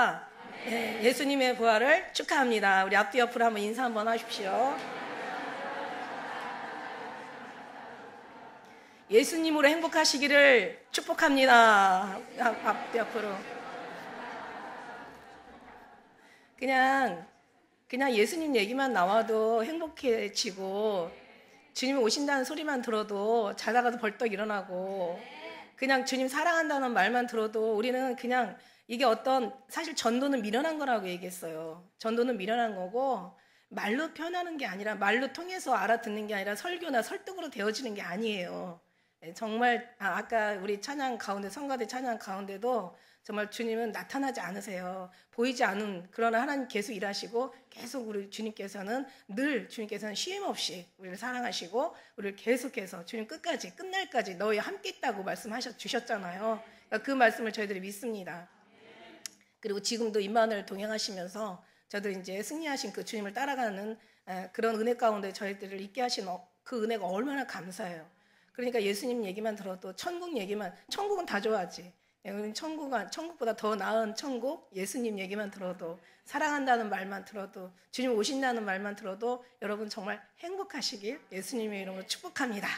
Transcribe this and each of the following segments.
할렐루야. 네, 예수님의 부활을 축하합니다. 우리 앞뒤 옆으로 한번 인사 한번 하십시오. 예수님으로 행복하시기를 축복합니다. 앞뒤 옆으로. 그냥 예수님 얘기만 나와도 행복해지고, 주님 오신다는 소리만 들어도 자다가도 벌떡 일어나고, 그냥 주님 사랑한다는 말만 들어도 우리는 그냥 이게 사실 전도는 미련한 거라고 얘기했어요. 전도는 미련한 거고, 말로 표현하는 게 아니라, 말로 통해서 알아듣는 게 아니라 설교나 설득으로 되어지는 게 아니에요. 정말 아까 우리 찬양 가운데, 성가대 찬양 가운데도 정말 주님은 나타나지 않으세요. 보이지 않은, 그러나 하나님 계속 일하시고, 계속 우리 주님께서는 쉼 없이 우리를 사랑하시고, 우리를 계속해서 주님 끝날까지 너희 함께 있다고 주셨잖아요. 그러니까 그 말씀을 저희들이 믿습니다. 그리고 지금도 임마누엘 동행하시면서 저도 이제 승리하신 그 주님을 따라가는 그런 은혜 가운데 저희들을 있게 하신 그 은혜가 얼마나 감사해요. 그러니까 예수님 얘기만 들어도 천국은 다 좋아하지. 천국보다 더 나은 천국, 예수님 얘기만 들어도, 사랑한다는 말만 들어도, 주님 오신다는 말만 들어도 여러분 정말 행복하시길 예수님의 이름으로 축복합니다.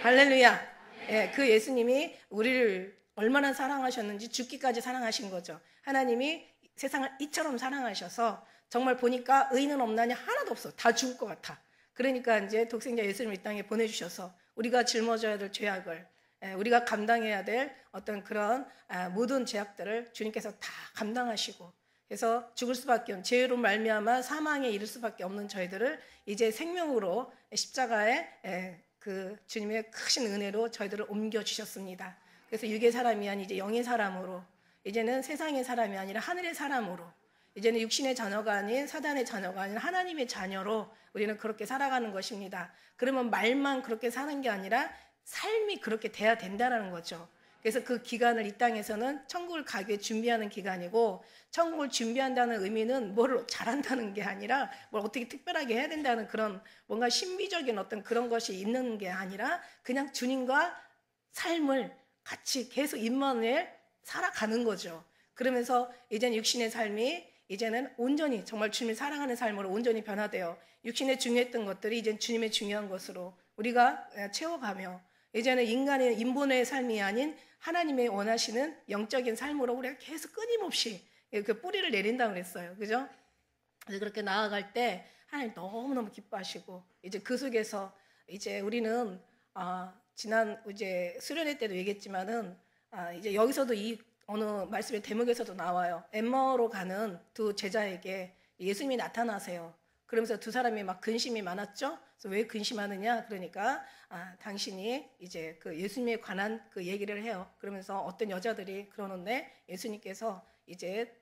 할렐루야. 예, 그 예수님이 우리를 얼마나 사랑하셨는지 죽기까지 사랑하신 거죠. 하나님이 세상을 이처럼 사랑하셔서 정말 보니까 의인은 없나니 하나도 없어. 다 죽을 것 같아. 그러니까 이제 독생자 예수님을 이 땅에 보내주셔서 우리가 짊어져야 될 죄악을, 우리가 감당해야 될 어떤 그런 모든 죄악들을 주님께서 다 감당하시고, 그래서 죽을 수밖에 없는, 죄로 말미암아 사망에 이를 수밖에 없는 저희들을 이제 생명으로 십자가에 그 주님의 크신 은혜로 저희들을 옮겨주셨습니다. 그래서 육의 사람이 아닌 이제 영의 사람으로, 이제는 세상의 사람이 아니라 하늘의 사람으로, 이제는 육신의 자녀가 아닌 사단의 자녀가 아닌 하나님의 자녀로 우리는 그렇게 살아가는 것입니다. 그러면 말만 그렇게 사는 게 아니라 삶이 그렇게 돼야 된다는 거죠. 그래서 그 기간을 이 땅에서는 천국을 가기 위해 준비하는 기간이고, 천국을 준비한다는 의미는 뭐를 잘한다는 게 아니라 뭘 어떻게 특별하게 해야 된다는 그런 뭔가 신비적인 어떤 그런 것이 있는 게 아니라 그냥 주님과 삶을 같이 계속 임마누엘 살아가는 거죠. 그러면서 이제는 육신의 삶이 이제는 온전히 정말 주님을 사랑하는 삶으로 온전히 변화되어 육신에 중요했던 것들이 이제는 주님의 중요한 것으로 우리가 채워가며, 이제는 인간의 인본의 삶이 아닌 하나님의 원하시는 영적인 삶으로 우리가 계속 끊임없이 그 뿌리를 내린다고 그랬어요. 그죠? 그래서 그렇게 나아갈 때 하나님 너무너무 기뻐하시고, 이제 그 속에서 이제 우리는 지난 이제 수련회 때도 얘기했지만은 이제 여기서도 이 어느 말씀의 대목에서도 나와요. 엠마오로 가는 두 제자에게 예수님이 나타나세요. 그러면서 두 사람이 막 근심이 많았죠. 그래서 왜 근심하느냐? 그러니까 당신이 이제 그 예수님에 관한 그 얘기를 해요. 그러면서 어떤 여자들이 그러는데 예수님께서 이제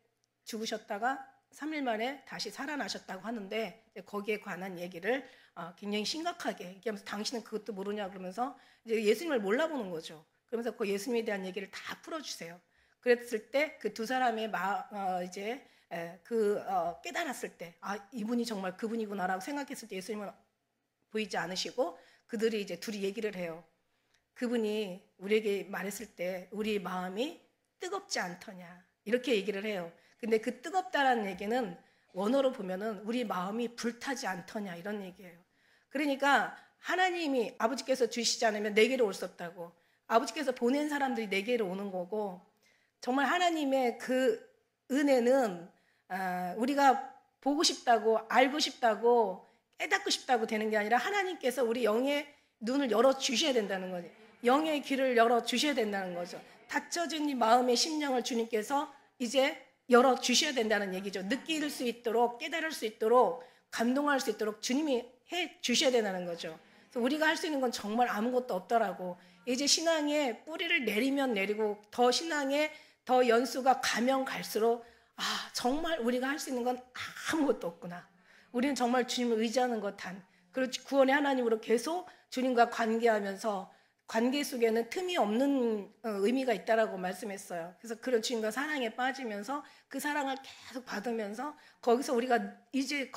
죽으셨다가 3일 만에 다시 살아나셨다고 하는데, 거기에 관한 얘기를 굉장히 심각하게 얘기하면서 당신은 그것도 모르냐 그러면서 이제 예수님을 몰라보는 거죠. 그러면서 그 예수님에 대한 얘기를 다 풀어주세요. 그랬을 때 그 두 사람의 깨달았을 때, 이분이 정말 그분이구나라고 생각했을 때 예수님은 보이지 않으시고 그들이 이제 둘이 얘기를 해요. 그분이 우리에게 말했을 때 우리 마음이 뜨겁지 않더냐 이렇게 얘기를 해요. 근데 그 뜨겁다라는 얘기는 원어로 보면은 우리 마음이 불타지 않더냐 이런 얘기예요. 그러니까 하나님이 아버지께서 주시지 않으면 내게로 올 수 없다고, 아버지께서 보낸 사람들이 내게로 오는 거고, 정말 하나님의 그 은혜는 우리가 보고 싶다고 알고 싶다고 깨닫고 싶다고 되는 게 아니라 하나님께서 우리 영의 눈을 열어주셔야 된다는 거죠. 영의 귀를 열어주셔야 된다는 거죠. 닫혀진 이 마음의 심령을 주님께서 이제 열어주셔야 된다는 얘기죠. 느낄 수 있도록, 깨달을 수 있도록, 감동할 수 있도록 주님이 해주셔야 된다는 거죠. 그래서 우리가 할 수 있는 건 정말 아무것도 없더라고. 이제 신앙에 뿌리를 내리면 내리고 더 신앙에 더 연수가 가면 갈수록 정말 우리가 할 수 있는 건 아무것도 없구나. 우리는 정말 주님을 의지하는 것 단, 그리고 구원의 하나님으로 계속 주님과 관계하면서 관계 속에는 틈이 없는 의미가 있다라고 말씀했어요. 그래서 그런 주님과 사랑에 빠지면서 그 사랑을 계속 받으면서 거기서 우리가 이제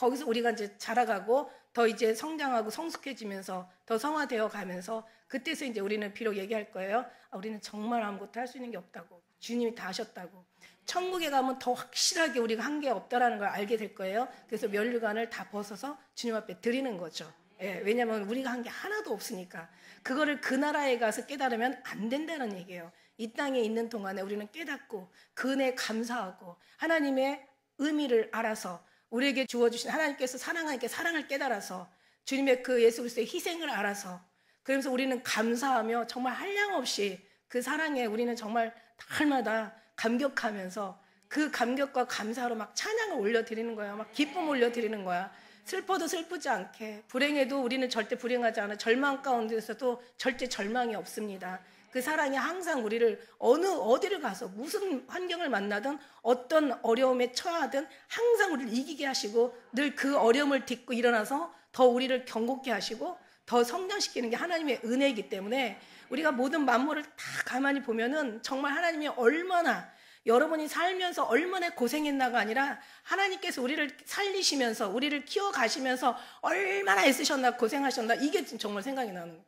자라가고 더 이제 성장하고 성숙해지면서 더 성화되어 가면서 그때서 이제 우리는 비록 얘기할 거예요. 우리는 정말 아무것도 할 수 있는 게 없다고. 주님이 다 하셨다고. 천국에 가면 더 확실하게 우리가 한 게 없다라는 걸 알게 될 거예요. 그래서 면류관을 다 벗어서 주님 앞에 드리는 거죠. 예, 왜냐하면 우리가 한 게 하나도 없으니까. 그거를 그 나라에 가서 깨달으면 안 된다는 얘기예요. 이 땅에 있는 동안에 우리는 깨닫고 그 은혜에 감사하고 하나님의 의미를 알아서 우리에게 주어주신 하나님께서 사랑하니까 사랑을 깨달아서 주님의 그 예수 그리스도의 희생을 알아서 그러면서 우리는 감사하며 정말 한량없이 그 사랑에 우리는 정말 날마다 감격하면서 그 감격과 감사로 막 찬양을 올려드리는 거야. 막 기쁨 올려드리는 거야. 슬퍼도 슬프지 않게, 불행해도 우리는 절대 불행하지 않아. 절망 가운데서도 절대 절망이 없습니다. 그 사랑이 항상 우리를 어디를 가서 무슨 환경을 만나든 어떤 어려움에 처하든 항상 우리를 이기게 하시고 늘 그 어려움을 딛고 일어나서 더 우리를 견고케 하시고 더 성장시키는 게 하나님의 은혜이기 때문에 우리가 모든 만물을 다 가만히 보면은 정말 하나님이 얼마나 여러분이 살면서 얼마나 고생했나가 아니라 하나님께서 우리를 살리시면서 우리를 키워가시면서 얼마나 애쓰셨나 고생하셨나 이게 정말 생각이 나는 거예요.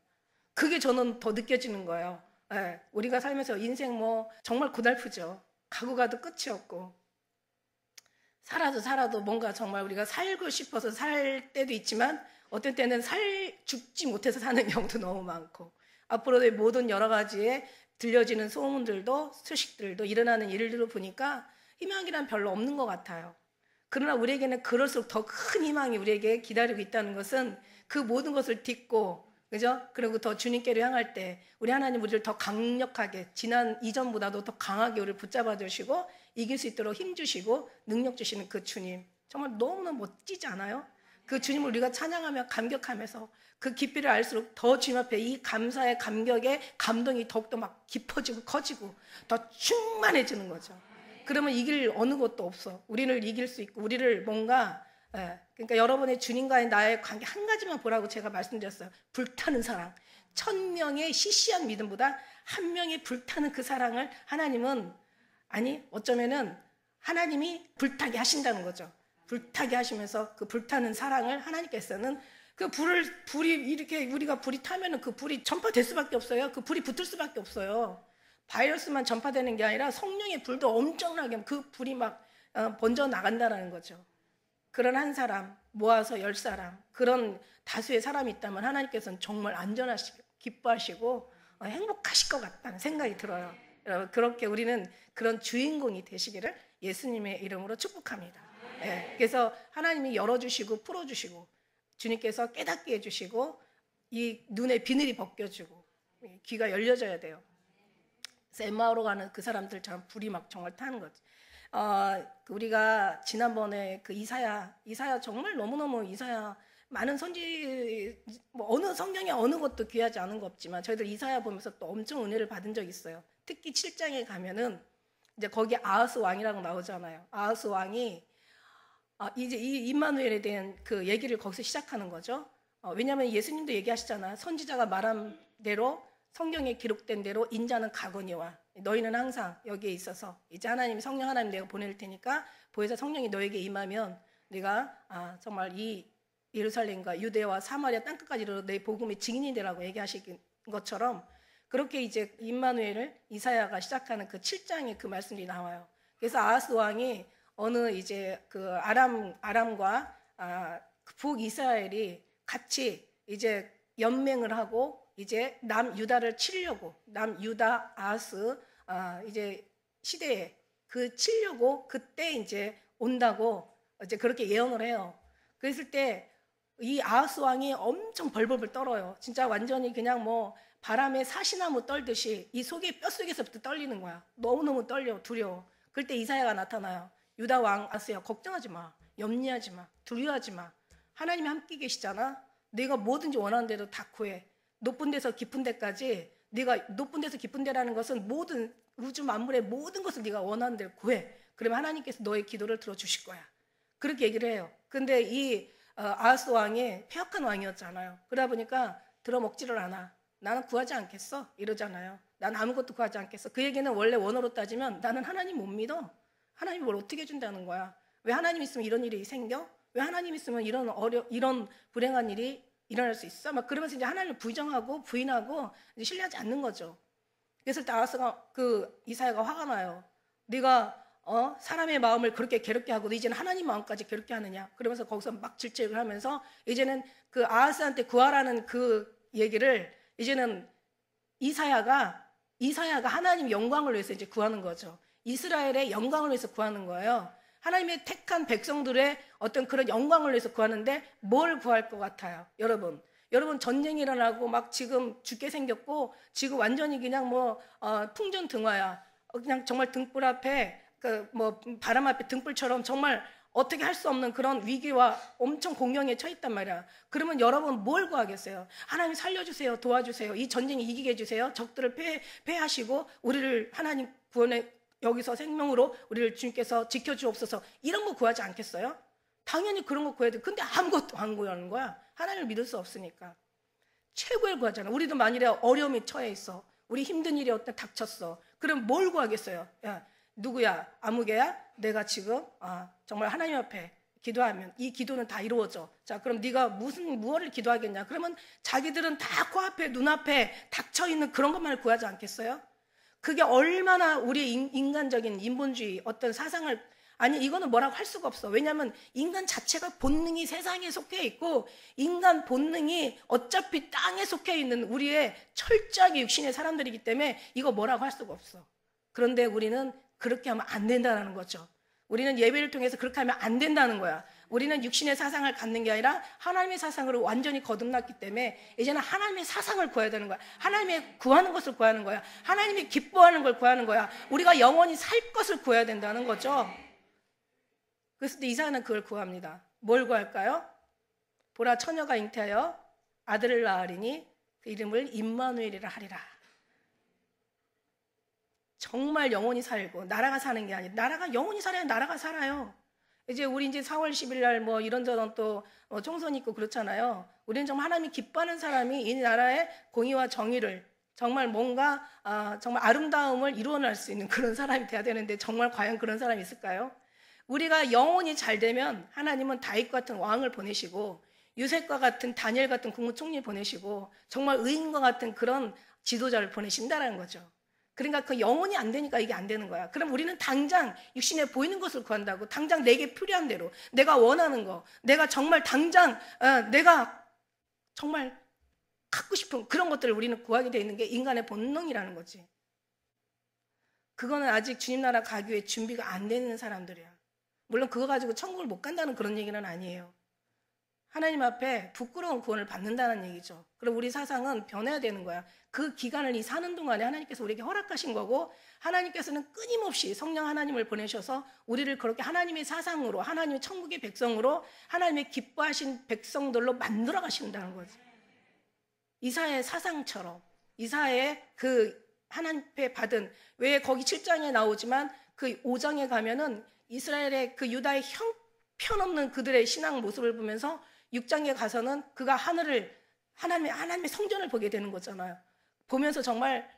그게 저는 더 느껴지는 거예요. 예, 우리가 살면서 인생 뭐 정말 고달프죠. 가고 가도 끝이 없고 살아도 뭔가 정말 우리가 살고 싶어서 살 때도 있지만 어떤 때는 죽지 못해서 사는 경우도 너무 많고 앞으로의 모든 여러 가지의 들려지는 소문들도 소식들도 일어나는 일들을 보니까 희망이란 별로 없는 것 같아요. 그러나 우리에게는 그럴수록 더 큰 희망이 우리에게 기다리고 있다는 것은 그 모든 것을 딛고 그죠? 그리고 더 주님께로 향할 때 우리 하나님 우리를 더 강력하게 이전보다도 더 강하게 우리를 붙잡아 주시고 이길 수 있도록 힘 주시고 능력 주시는 그 주님 정말 너무나 멋지지 않아요? 그 주님을 우리가 찬양하며 감격하면서 그 깊이를 알수록 더 주님 앞에 이 감사의 감격의 감동이 더욱더 막 깊어지고 커지고 더 충만해지는 거죠. 그러면 이길 어느 것도 없어. 우리를 이길 수 있고 우리를 뭔가 그러니까 여러분의 주님과의 나의 관계 한 가지만 보라고 제가 말씀드렸어요. 불타는 사랑. 1000명의 시시한 믿음보다 한 명의 불타는 그 사랑을 하나님은 어쩌면은 하나님이 불타게 하신다는 거죠. 불타게 하시면서 그 불타는 사랑을 하나님께서는 그 불이 이렇게 우리가 불이 타면은 그 불이 전파될 수밖에 없어요. 그 불이 붙을 수밖에 없어요. 바이러스만 전파되는 게 아니라 성령의 불도 엄청나게 그 불이 막 번져 나간다라는 거죠. 그런 한 사람 모아서 10사람 그런 다수의 사람이 있다면 하나님께서는 정말 안전하시고 기뻐하시고 행복하실 것 같다는 생각이 들어요. 그렇게 우리는 그런 주인공이 되시기를 예수님의 이름으로 축복합니다. 네, 그래서 하나님이 열어주시고 풀어주시고 주님께서 깨닫게 해주시고 이 눈에 비늘이 벗겨지고 귀가 열려져야 돼요. 그래서 엠마오로 가는 그 사람들처럼 불이 막 정말 타는 거지. 우리가 지난번에 그 이사야 정말 너무너무 이사야 많은 선지 어느 성경에 어느 것도 귀하지 않은 거 없지만 저희들 이사야 보면서 또 엄청 은혜를 받은 적이 있어요. 특히 7장에 가면은 이제 거기 아하스 왕이라고 나오잖아요. 아하스 왕이 이제 이 임마누엘에 대한 그 얘기를 거기서 시작하는 거죠. 왜냐하면 예수님도 얘기하시잖아. 선지자가 말한 대로 성경에 기록된 대로 인자는 가거니와 너희는 항상 여기에 있어서 이제 성령 하나님 내가 보낼 테니까 보혜사 성령이 너에게 임하면 네가 정말 이 예루살렘과 유대와 사마리아 땅끝까지 이르러 내 복음의 증인이 되라고 얘기하신 것처럼 그렇게 이제 임마누엘을 이사야가 시작하는 그 7장에 그 말씀이 나와요. 그래서 아하스 왕이 어느 이제 그 아람과 북이스라엘이 같이 이제 연맹을 하고 이제 남유다를 치려고 남유다 아하스 이제 시대에 그 치려고 그때 이제 온다고 이제 그렇게 예언을 해요. 그랬을 때 이 아하스 왕이 엄청 벌벌벌 떨어요. 진짜 완전히 그냥 뭐 바람에 사시나무 떨듯이 이 속에 뼛속에서부터 떨리는 거야. 너무너무 떨려 두려워. 그럴 때 이사야가 나타나요. 유다 왕 아하스야 걱정하지 마. 염려하지 마. 두려워하지 마. 하나님이 함께 계시잖아. 내가 뭐든지 원하는 대로 다 구해. 높은 데서 깊은 데까지 네가 높은 데서 깊은 데라는 것은 모든 우주 만물의 모든 것을 네가 원하는 대로 구해. 그러면 하나님께서 너의 기도를 들어주실 거야. 그렇게 얘기를 해요. 근데 이 아하스 왕이 폐역한 왕이었잖아요. 그러다 보니까 들어먹지를 않아. 나는 구하지 않겠어 이러잖아요. 난 아무것도 구하지 않겠어. 그 얘기는 원래 원어로 따지면 나는 하나님 못 믿어. 하나님이 뭘 어떻게 해준다는 거야. 왜 하나님 있으면 이런 일이 생겨? 왜 하나님 있으면 이런 불행한 일이 일어날 수 있어? 막 그러면서 이제 하나님을 부인하고 이제 신뢰하지 않는 거죠. 그래서 아하스가 그 이사야가 화가 나요. 네가 사람의 마음을 그렇게 괴롭게 하고 이제는 하나님 마음까지 괴롭게 하느냐. 그러면서 거기서 막 질책을 하면서 이제는 그 아하스한테 구하라는 그 얘기를 이제는 이사야가 하나님 영광을 위해서 이제 구하는 거죠. 이스라엘의 영광을 위해서 구하는 거예요. 하나님의 택한 백성들의 어떤 그런 영광을 위해서 구하는데 뭘 구할 것 같아요? 여러분 전쟁이 일어나고 막 지금 죽게 생겼고 지금 완전히 그냥 풍전등화야. 그냥 정말 등불 앞에 바람 앞에 등불처럼 정말 어떻게 할 수 없는 그런 위기와 엄청 공경에 처해 있단 말이야. 그러면 여러분 뭘 구하겠어요? 하나님 살려주세요. 도와주세요. 이 전쟁이 이기게 해주세요. 적들을 패하시고 우리를 하나님 구원에 여기서 생명으로 우리를 주님께서 지켜주옵소서. 이런 거 구하지 않겠어요? 당연히 그런 거 구해야 돼. 근데 아무것도 안 구하는 거야. 하나님을 믿을 수 없으니까. 최고의 구하잖아. 우리도 만일에 어려움에 처해 있어. 우리 힘든 일이 어떤 닥쳤어. 그럼 뭘 구하겠어요? 야, 누구야? 아무개야? 내가 지금 정말 하나님 앞에 기도하면 이 기도는 다 이루어져. 자, 그럼 네가 무엇을 기도하겠냐? 그러면 자기들은 다 코앞에 눈앞에 닥쳐있는 그런 것만을 구하지 않겠어요? 그게 얼마나 우리의 인간적인 인본주의 어떤 사상을 이거는 뭐라고 할 수가 없어. 왜냐하면 인간 자체가 본능이 세상에 속해 있고 인간 본능이 어차피 땅에 속해 있는 우리의 철저하게 육신의 사람들이기 때문에 이거 뭐라고 할 수가 없어. 그런데 우리는 그렇게 하면 안 된다는 거죠. 우리는 예배를 통해서 그렇게 하면 안 된다는 거야. 우리는 육신의 사상을 갖는 게 아니라 하나님의 사상으로 완전히 거듭났기 때문에 이제는 하나님의 사상을 구해야 되는 거야. 하나님의 구하는 것을 구하는 거야. 하나님이 기뻐하는 걸 구하는 거야. 우리가 영원히 살 것을 구해야 된다는 거죠. 그래서 이사야는 그걸 구합니다. 뭘 구할까요? 보라 처녀가 잉태하여 아들을 낳으리니 그 이름을 임마누엘이라 하리라. 정말 영원히 살고 나라가 사는 게 아니라 나라가 영원히 살아야 나라가 살아요. 우리 이제 4월 10일 날 이런저런 또 총선 있고 그렇잖아요. 우리는 정말 하나님이 기뻐하는 사람이 이 나라의 공의와 정의를 정말 뭔가 정말 아름다움을 이루어낼 수 있는 그런 사람이 돼야 되는데 정말 과연 그런 사람이 있을까요? 우리가 영원히 잘 되면 하나님은 다윗 같은 왕을 보내시고 유색과 같은 다니엘 같은 국무총리 보내시고 정말 의인과 같은 그런 지도자를 보내신다는 거죠. 그러니까 그 영혼이 안 되니까 이게 안 되는 거야. 그럼 우리는 당장 육신에 보이는 것을 구한다고. 당장 내게 필요한 대로 내가 원하는 거, 내가 정말 당장 내가 정말 갖고 싶은 그런 것들을 우리는 구하게 되어 있는 게 인간의 본능이라는 거지. 그거는 아직 주님 나라 가기 위해 준비가 안 되는 사람들이야. 물론 그거 가지고 천국을 못 간다는 그런 얘기는 아니에요. 하나님 앞에 부끄러운 구원을 받는다는 얘기죠. 그럼 우리 사상은 변해야 되는 거야. 그 기간을 이 사는 동안에 하나님께서 우리에게 허락하신 거고 하나님께서는 끊임없이 성령 하나님을 보내셔서 우리를 그렇게 하나님의 사상으로 하나님의 천국의 백성으로 하나님의 기뻐하신 백성들로 만들어 가신다는 거지. 이사야의 사상처럼 이사야의 그 하나님 앞에 받은 왜 거기 7장에 나오지만 그 5장에 가면은 이스라엘의 그 유다의 형편없는 그들의 신앙 모습을 보면서 6장에 가서는 그가 하나님의 성전을 보게 되는 거잖아요. 보면서 정말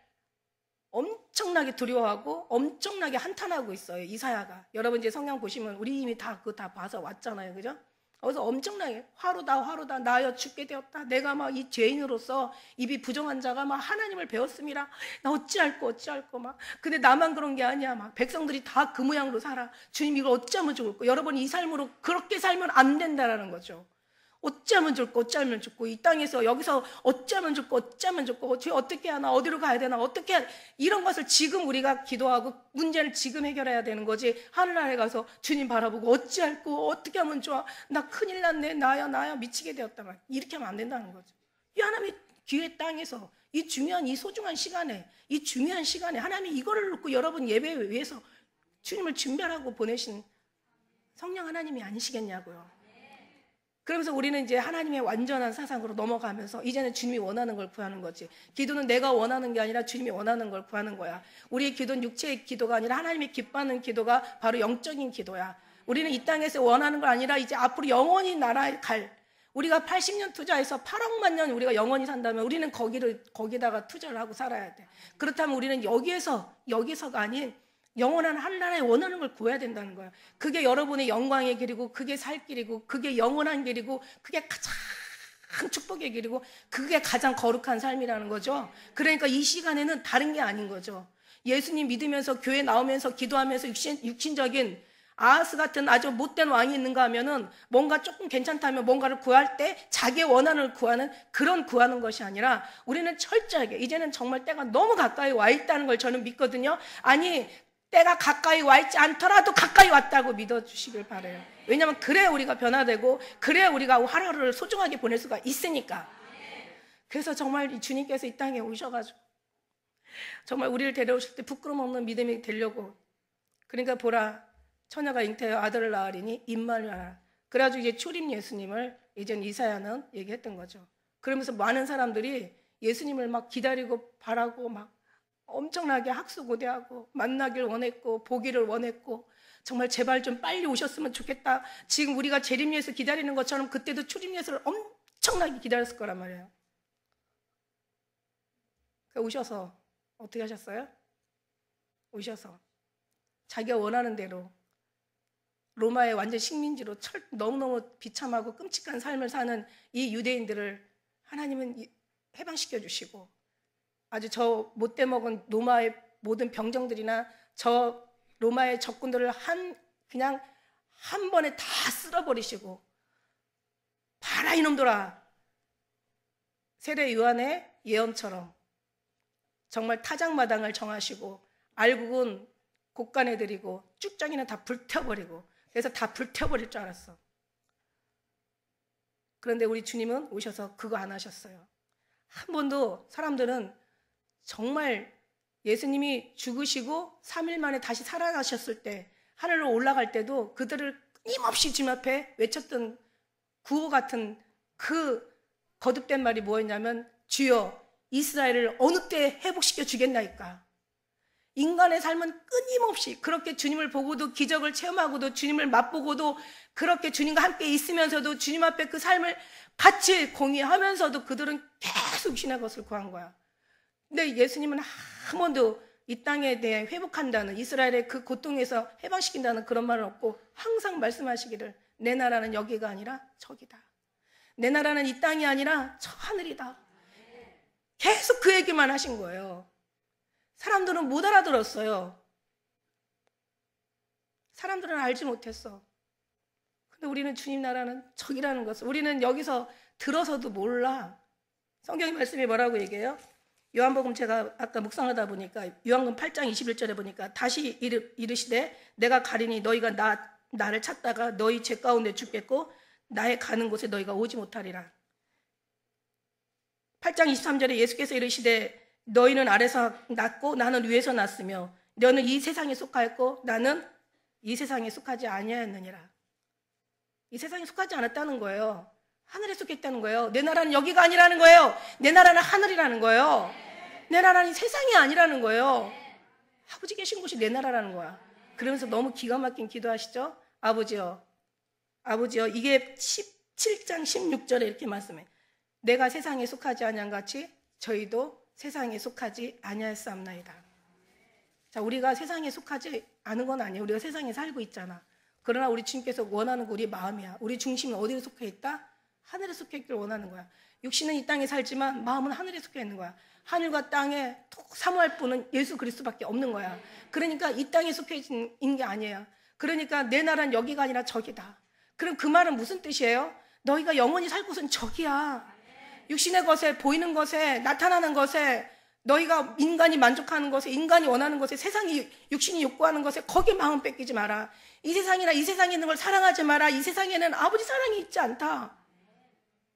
엄청나게 두려워하고 엄청나게 한탄하고 있어요. 이사야가. 여러분 이제 성경 보시면 우리 이미 그거 다 봐서 왔잖아요. 그죠? 그래서 엄청나게 화로다 나여 죽게 되었다. 내가 막 이 죄인으로서 입이 부정한 자가 막 하나님을 배웠습니다. 나 어찌할 거 막. 근데 나만 그런 게 아니야. 막 백성들이 다 그 모양으로 살아. 주님 이걸 어찌하면 좋을까? 여러분 이 삶으로 그렇게 살면 안 된다라는 거죠. 어찌하면 좋고 이 땅에서 여기서 어찌하면 좋고 어떻게 하나 어디로 가야 되나 어떻게 하나 이런 것을 지금 우리가 기도하고 문제를 지금 해결해야 되는 거지. 하늘나라에 가서 주님 바라보고 어찌할 거 어떻게 하면 좋아 나 큰일 났네 나야 미치게 되었다 말 이렇게 하면 안 된다는 거죠. 이 하나님의 기회 땅에서 이 중요한 이 소중한 시간에 하나님이 이거를 놓고 여러분 예배에 위해서 주님을 준비하라고 보내신 성령 하나님이 아니시겠냐고요. 그러면서 우리는 이제 하나님의 완전한 사상으로 넘어가면서 이제는 주님이 원하는 걸 구하는 거지. 기도는 내가 원하는 게 아니라 주님이 원하는 걸 구하는 거야. 우리의 기도는 육체의 기도가 아니라 하나님이 기뻐하는 기도가 바로 영적인 기도야. 우리는 이 땅에서 원하는 걸 아니라 이제 앞으로 영원히 나라에 갈 우리가 80년 투자해서 8억만 년 우리가 영원히 산다면 우리는 거기다가 투자를 하고 살아야 돼. 그렇다면 우리는 여기서가 아닌 영원한 하늘나라에 원하는 걸 구해야 된다는 거야. 그게 여러분의 영광의 길이고 그게 살 길이고 그게 영원한 길이고 그게 가장 축복의 길이고 그게 가장 거룩한 삶이라는 거죠. 그러니까 이 시간에는 다른 게 아닌 거죠. 예수님 믿으면서 교회 나오면서 기도하면서 육신적인 아하스 같은 아주 못된 왕이 있는가 하면은 뭔가 조금 괜찮다면 뭔가를 구할 때 자기의 원한을 구하는 그런 구하는 것이 아니라 우리는 철저하게 이제는 정말 때가 너무 가까이 와 있다는 걸 저는 믿거든요. 아니 때가 가까이 와 있지 않더라도 가까이 왔다고 믿어주시길 바라요. 왜냐하면 그래야 우리가 변화되고 그래야 우리가 하루하루를 소중하게 보낼 수가 있으니까. 그래서 정말 주님께서 이 땅에 오셔가지고 정말 우리를 데려오실 때 부끄럼 없는 믿음이 되려고, 그러니까 보라 처녀가 잉태하여 아들을 낳으리니 임마누엘. 그래가지고 이제 초림 예수님을 이제 이사야는 얘기했던 거죠. 그러면서 많은 사람들이 예수님을 막 기다리고 바라고 막 엄청나게 학수고대하고 만나길 원했고 보기를 원했고 정말 제발 좀 빨리 오셨으면 좋겠다. 지금 우리가 재림 예수 기다리는 것처럼 그때도 초림 예수를 엄청나게 기다렸을 거란 말이에요. 오셔서 어떻게 하셨어요? 오셔서 자기가 원하는 대로 로마의 완전 식민지로 너무너무 비참하고 끔찍한 삶을 사는 이 유대인들을 하나님은 해방시켜 주시고 아주 저 못돼 먹은 로마의 모든 병정들이나 저 로마의 적군들을 그냥 한 번에 다 쓸어버리시고 봐라 이놈들아, 세례 요한의 예언처럼 정말 타작마당을 정하시고 알국은 곳간에 들이고 쭉정이는 다 불태워버리고, 그래서 다 불태워버릴 줄 알았어. 그런데 우리 주님은 오셔서 그거 안 하셨어요. 한 번도. 사람들은 정말 예수님이 죽으시고 3일 만에 다시 살아나셨을 때 하늘로 올라갈 때도 그들을 끊임없이 주님 앞에 외쳤던 구호 같은 그 거듭된 말이 뭐였냐면 주여 이스라엘을 어느 때 회복시켜 주겠나이까. 인간의 삶은 끊임없이 그렇게 주님을 보고도 기적을 체험하고도 주님을 맛보고도 그렇게 주님과 함께 있으면서도 주님 앞에 그 삶을 같이 공유하면서도 그들은 계속 신의 것을 구한 거야. 근데 예수님은 한 번도 이 땅에 대해 회복한다는, 이스라엘의 그 고통에서 해방시킨다는 그런 말은 없고 항상 말씀하시기를 내 나라는 여기가 아니라 저기다. 내 나라는 이 땅이 아니라 저 하늘이다. 계속 그 얘기만 하신 거예요. 사람들은 못 알아들었어요. 사람들은 알지 못했어. 근데 우리는 주님 나라는 저기라는 것을 우리는 여기서 들어서도 몰라. 성경의 말씀이 뭐라고 얘기해요? 요한복음 제가 아까 묵상하다 보니까 요한복음 8장 21절에 보니까 다시 이르시되 내가 가리니 너희가 나를 찾다가 너희 죄 가운데 죽겠고 나의 가는 곳에 너희가 오지 못하리라. 8장 23절에 예수께서 이르시되 너희는 아래서 났고 나는 위에서 났으며 너는 이 세상에 속하였고 나는 이 세상에 속하지 아니하였느니라. 이 세상에 속하지 않았다는 거예요. 하늘에 속했다는 거예요. 내 나라는 여기가 아니라는 거예요. 내 나라는 하늘이라는 거예요. 내 나라는 세상이 아니라는 거예요. 아버지 계신 곳이 내 나라라는 거야. 그러면서 너무 기가 막힌 기도하시죠? 아버지요, 아버지요. 이게 17장 16절에 이렇게 말씀해. 내가 세상에 속하지 아니한 같이 저희도 세상에 속하지 아니하였사옵나이다. 자, 우리가 세상에 속하지 않은 건 아니에요. 우리가 세상에 살고 있잖아. 그러나 우리 주님께서 원하는 거 우리 마음이야. 우리 중심이 어디에 속해 있다? 하늘에 속해 있기를 원하는 거야. 육신은 이 땅에 살지만 마음은 하늘에 속해 있는 거야. 하늘과 땅에 톡 사모할 분은 예수 그리스도밖에 없는 거야. 그러니까 이 땅에 속해 있는 게 아니에요. 그러니까 내 나라는 여기가 아니라 저기다. 그럼 그 말은 무슨 뜻이에요? 너희가 영원히 살 곳은 저기야. 육신의 것에, 보이는 것에, 나타나는 것에, 너희가 인간이 만족하는 것에, 인간이 원하는 것에, 세상이, 육신이 욕구하는 것에 거기에 마음 뺏기지 마라. 이 세상이나 이 세상에 있는 걸 사랑하지 마라. 이 세상에는 아버지 사랑이 있지 않다.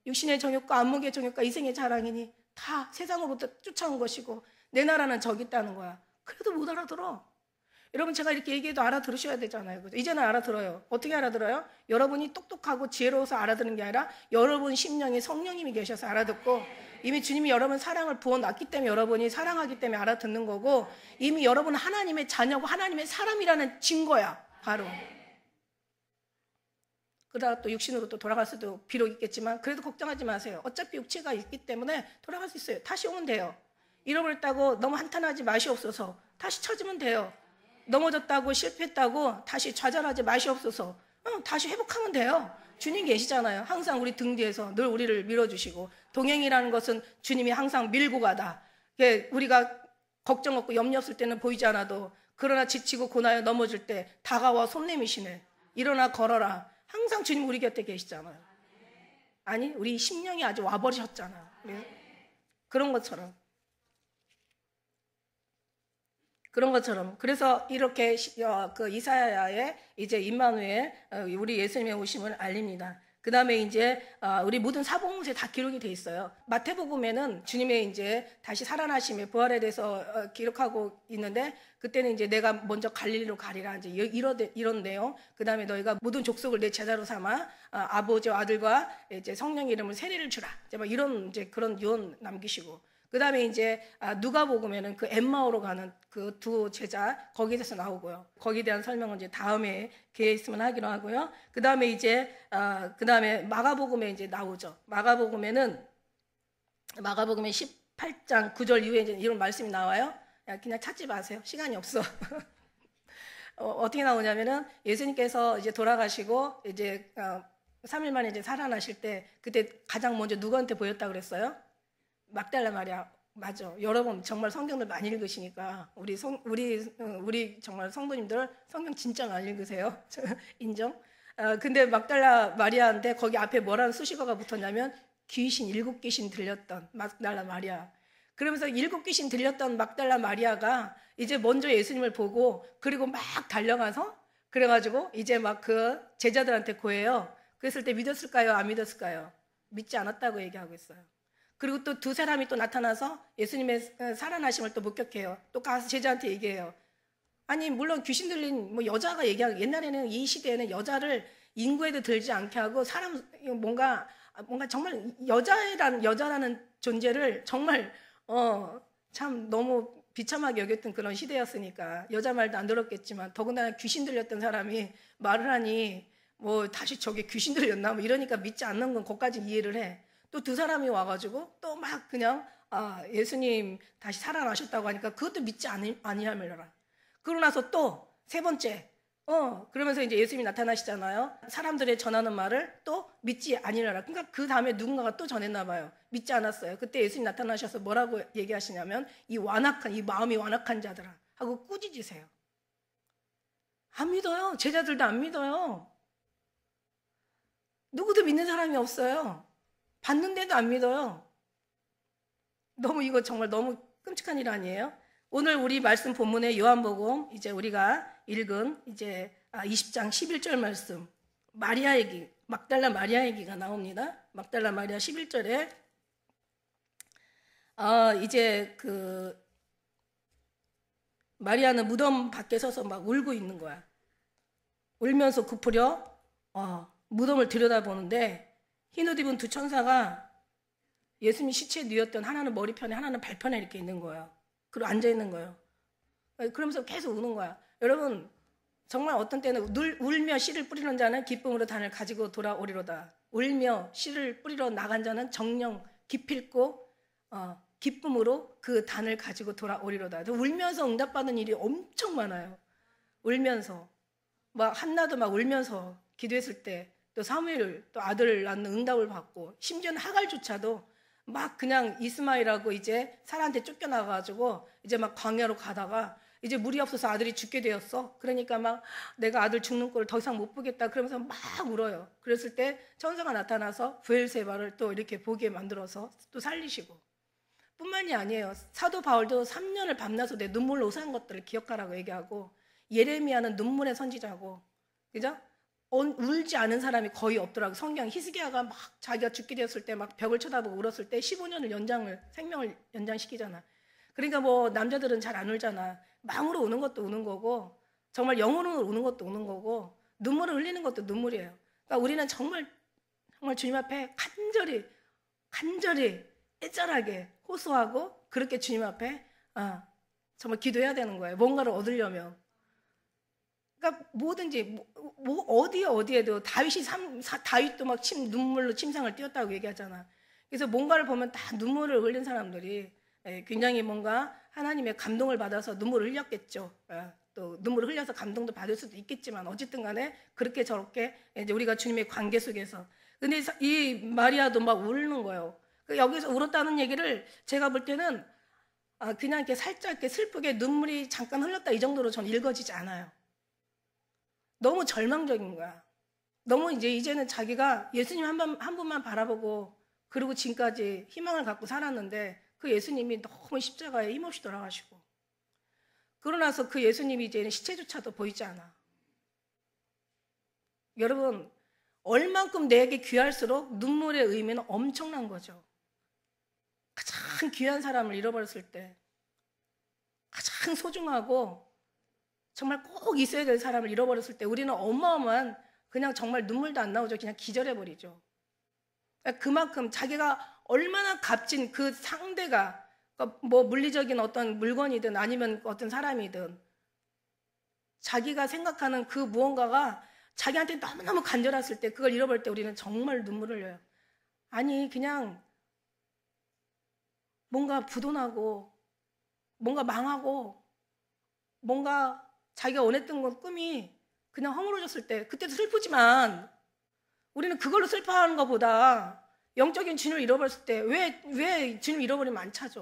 육신의 정욕과 안목의 정욕과 이생의 자랑이니 다 세상으로부터 쫓아온 것이고 내 나라는 저기 있다는 거야. 그래도 못 알아들어. 여러분, 제가 이렇게 얘기해도 알아들으셔야 되잖아요. 그죠? 이제는 알아들어요. 어떻게 알아들어요? 여러분이 똑똑하고 지혜로워서 알아듣는 게 아니라 여러분 심령에 성령님이 계셔서 알아듣고, 이미 주님이 여러분 사랑을 부어놨기 때문에 여러분이 사랑하기 때문에 알아듣는 거고, 이미 여러분은 하나님의 자녀고 하나님의 사람이라는 증거야. 바로. 그러다가 또 육신으로 또 돌아갈 수도 비록 있겠지만 그래도 걱정하지 마세요. 어차피 육체가 있기 때문에 돌아갈 수 있어요. 다시 오면 돼요. 잃어버렸다고 너무 한탄하지 마시옵소서. 다시 찾으면 돼요. 넘어졌다고 실패했다고 다시 좌절하지 마시옵소서. 다시 회복하면 돼요. 주님 계시잖아요. 항상 우리 등 뒤에서 늘 우리를 밀어주시고, 동행이라는 것은 주님이 항상 밀고 가다. 우리가 걱정 없고 염려 없을 때는 보이지 않아도 그러나 지치고 고나여 넘어질 때 다가와 손 내미시네. 일어나 걸어라. 항상 주님 우리 곁에 계시잖아요. 아니 우리 심령이 아주 와버리셨잖아요. 그런 것처럼 그래서 이렇게 그 이사야의 이제 임마누엘 우리 예수님의 오심을 알립니다. 그 다음에 이제 우리 모든 사복음서에 다 기록이 돼 있어요. 마태복음에는 주님의 이제 다시 살아나심의 부활에 대해서 기록하고 있는데 그때는 이제 내가 먼저 갈릴리로 가리라 이제 이런 내용. 그 다음에 너희가 모든 족속을 내 제자로 삼아 아버지와 아들과 이제 성령 이름을 세례를 주라. 이제 막 이런 이제 그런 유언 남기시고. 그 다음에 이제 누가복음에는 그 엠마오로 가는 그 두 제자 거기에 대해서 나오고요. 거기에 대한 설명은 이제 다음에 기회 있으면 하기로 하고요. 그 다음에 이제 그 다음에 마가복음에 이제 나오죠. 마가복음에 18장 9절 이후에 이제 이런 말씀이 나와요. 그냥 찾지 마세요. 시간이 없어. 어떻게 나오냐면은 예수님께서 이제 돌아가시고 이제 3일 만에 이제 살아나실 때 그때 가장 먼저 누구한테 보였다 그랬어요? 막달라 마리아. 맞아. 여러분 정말 성경을 많이 읽으시니까 우리 정말 성도님들 성경 진짜 많이 읽으세요. 인정? 근데 막달라 마리아인데 거기 앞에 뭐라는 수식어가 붙었냐면 귀신 7귀신 들렸던 막달라 마리아. 그러면서 7귀신 들렸던 막달라 마리아가 이제 먼저 예수님을 보고 그리고 막 달려가서 그래가지고 이제 막 그 제자들한테 고해요. 그랬을 때 믿었을까요? 안 믿었을까요? 믿지 않았다고 얘기하고 있어요. 그리고 또 두 사람이 또 나타나서 예수님의 살아나심을 또 목격해요. 또 가서 제자한테 얘기해요. 아니 물론 귀신 들린 뭐 여자가 얘기하고 옛날에는 이 시대에는 여자를 인구에도 들지 않게 하고 사람 뭔가 정말 여자라는 존재를 정말 참 너무 비참하게 여겼던 그런 시대였으니까 여자 말도 안 들었겠지만 더군다나 귀신 들렸던 사람이 말을 하니 뭐 다시 저게 귀신 들렸나 뭐 이러니까 믿지 않는 건 거기까지 이해를 해. 또 두 사람이 와가지고 또 막 그냥 예수님 다시 살아나셨다고 하니까 그것도 믿지 아니하밀어라. 그러고 나서 또 세 번째 그러면서 이제 예수님이 나타나시잖아요. 사람들의 전하는 말을 또 믿지 아니하라. 그러니까 그 다음에 누군가가 또 전했나 봐요. 믿지 않았어요. 그때 예수님 나타나셔서 뭐라고 얘기하시냐면 이 마음이 완악한 자들아 하고 꾸짖으세요. 안 믿어요. 제자들도 안 믿어요. 누구도 믿는 사람이 없어요. 봤는데도 안 믿어요. 이거 정말 너무 끔찍한 일 아니에요? 오늘 우리 말씀 본문의 요한복음 이제 우리가 읽은 이제 20장 11절 말씀 마리아 얘기, 막달라 마리아 얘기가 나옵니다. 막달라 마리아 11절에 이제 그 마리아는 무덤 밖에 서서 막 울고 있는 거야. 울면서 굽으려 무덤을 들여다보는데 흰옷 입은 두 천사가 예수님 시체에 누웠던 하나는 머리편에 하나는 발편에 이렇게 있는 거예요. 그리고 앉아 있는 거예요. 그러면서 계속 우는 거야. 여러분 정말 어떤 때는 울며 씨를 뿌리는 자는 기쁨으로 단을 가지고 돌아오리로다. 울며 씨를 뿌리러 나간 자는 정령 기필고 기쁨으로 그 단을 가지고 돌아오리로다. 울면서 응답받는 일이 엄청 많아요. 울면서 막 한나도 막 울면서 기도했을 때 또 사무엘 또 아들을 낳는 응답을 받고 심지어는 하갈조차도 막 그냥 이스마엘하고 이제 사라한테 쫓겨나가지고 이제 막 광야로 가다가 이제 물이 없어서 아들이 죽게 되었어. 그러니까 막 내가 아들 죽는 꼴을 더 이상 못 보겠다. 그러면서 막 울어요. 그랬을 때 천사가 나타나서 브엘세바를 또 이렇게 보게 만들어서 또 살리시고 뿐만이 아니에요. 사도 바울도 3년을 밤낮으로 내 눈물로 오산 것들을 기억하라고 얘기하고 예레미야는 눈물의 선지자고 그죠? 울지 않은 사람이 거의 없더라고. 성경 히스기야가 막 자기가 죽게 되었을 때 막 벽을 쳐다보고 울었을 때 15년을 생명을 연장시키잖아. 그러니까 뭐 남자들은 잘 안 울잖아. 마음으로 우는 것도 우는 거고 정말 영혼으로 우는 것도 우는 거고 눈물을 흘리는 것도 눈물이에요. 그러니까 우리는 정말 주님 앞에 간절히 애절하게 호소하고 그렇게 주님 앞에 정말 기도해야 되는 거예요. 뭔가를 얻으려면. 그러니까 뭐든지 어디에도 다윗도 막 눈물로 침상을 띄웠다고 얘기하잖아. 그래서 뭔가를 보면 다 눈물을 흘린 사람들이 굉장히 뭔가 하나님의 감동을 받아서 눈물을 흘렸겠죠. 또 눈물을 흘려서 감동도 받을 수도 있겠지만 어쨌든 간에 그렇게 저렇게 이제 우리가 주님의 관계 속에서 근데 이 마리아도 막 우는 거예요. 여기서 울었다는 얘기를 제가 볼 때는 그냥 이렇게 살짝 이렇게 슬프게 눈물이 잠깐 흘렀다 이 정도로 전 읽어지지 않아요. 너무 절망적인 거야. 너무 이제는 자기가 예수님 한 분만 바라보고 그리고 지금까지 희망을 갖고 살았는데 그 예수님이 너무 십자가에 힘없이 돌아가시고 그러고 나서 그 예수님이 이제는 시체조차도 보이지 않아. 여러분, 얼만큼 내게 귀할수록 눈물의 의미는 엄청난 거죠. 가장 귀한 사람을 잃어버렸을 때 가장 소중하고 정말 꼭 있어야 될 사람을 잃어버렸을 때 우리는 어마어마한 그냥 정말 눈물도 안 나오죠. 그냥 기절해버리죠. 그만큼 자기가 얼마나 값진 그 상대가 뭐 물리적인 어떤 물건이든 아니면 어떤 사람이든 자기가 생각하는 그 무언가가 자기한테 너무너무 간절했을 때 그걸 잃어버릴 때 우리는 정말 눈물을 흘려요. 아니 그냥 뭔가 부도나고 뭔가 망하고 뭔가 자기가 원했던 건 꿈이 그냥 허물어졌을 때 그때도 슬프지만 우리는 그걸로 슬퍼하는 것보다 영적인 주님을 잃어버렸을 때 왜 주님을 잃어버리면 안 찾아.